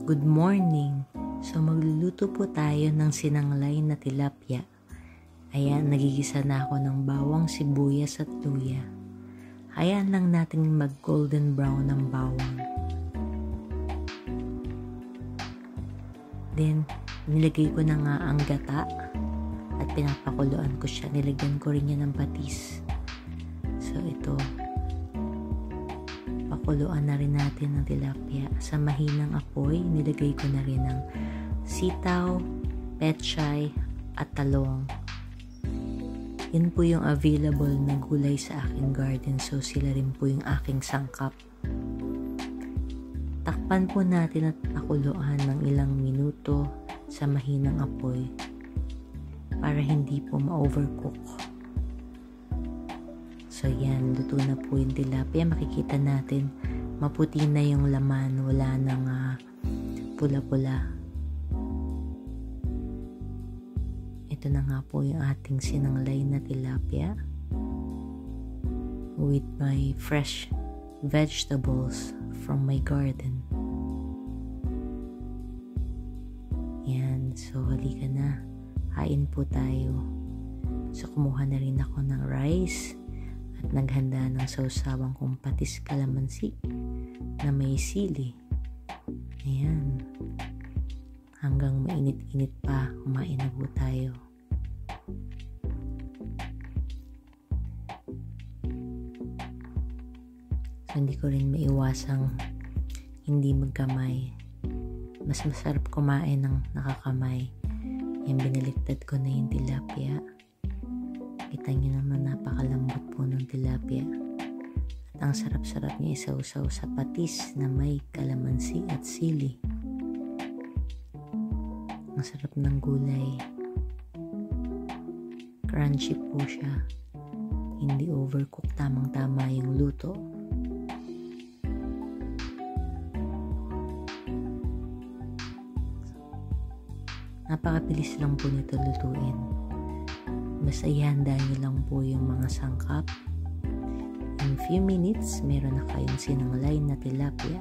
Good morning! So magluluto po tayo ng sinanglay na tilapia. Ayan, nagigisa na ako ng bawang, sibuyas at luya. Hayaan lang natin mag golden brown ng bawang. Then, nilagay ko na nga ang gata at pinapakuluan ko siya. Nilagyan ko rin niya ng patis. So ito, pakuluan na rin natin ang tilapia. Sa mahinang apoy, nilagay ko na rin ang sitaw, pechay, at talong. Yun po yung available na gulay sa aking garden. So sila rin po yung aking sangkap. Takpan po natin at pakuluan ng ilang minuto sa mahinang apoy para hindi po ma-overcook. So yan, luto na po yung tilapia. Makikita natin, maputi na yung laman. Wala nang pula-pula. Ito na nga po yung ating sinanglay na tilapia with my fresh vegetables from my garden. Yan, so halika na. Hain po tayo. So kumuha na rin ako ng rice. At naghanda ng sausawang kong patis kalamansi na may sili. Ayan. Hanggang mainit-init pa, kumain na po tayo. So, hindi ko rin maiwasang hindi magkamay. Mas masarap kumain ng nakakamay. Yan, binaliktad ko na yung tilapia. Kita nyo naman, napakalambot po ng tilapia. At ang sarap-sarap niya isawsaw sa patis na may kalamansi at sili. Ang sarap ng gulay. Crunchy po siya. Hindi overcook, tamang-tama yung luto. Napakabilis lang po nito lutuin. Basta ihanda nyo lang po yung mga sangkap. In few minutes, meron na kayong sinanglay na tilapia.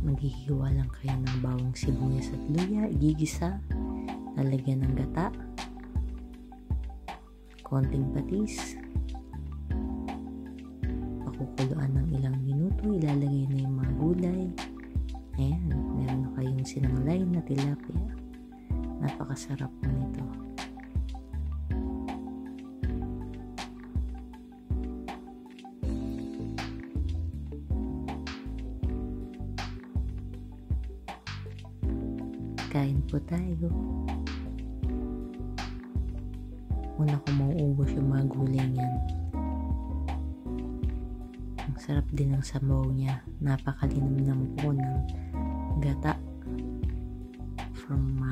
Maghihiwa lang kayo ng bawang, sibuyas at luya. Igigisa. Lalagyan ng gata. Konting patis. Pakukuluan ng ilang minuto. Ilalagay na yung mga gulay. Ayan, meron na kayong sinanglay na tilapia. Napakasarap po nito. Kain po tayo. Una ko mauubos yung mga gulay niyan. Ang sarap din ng sabaw niya. Napakalinamnam po ng gata from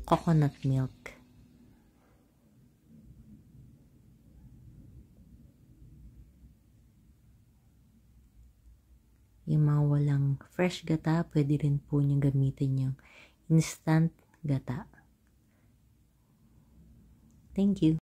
coconut milk. Yung mga walang fresh gata, pwede rin po niyong gamitin yung instant gata. Thank you.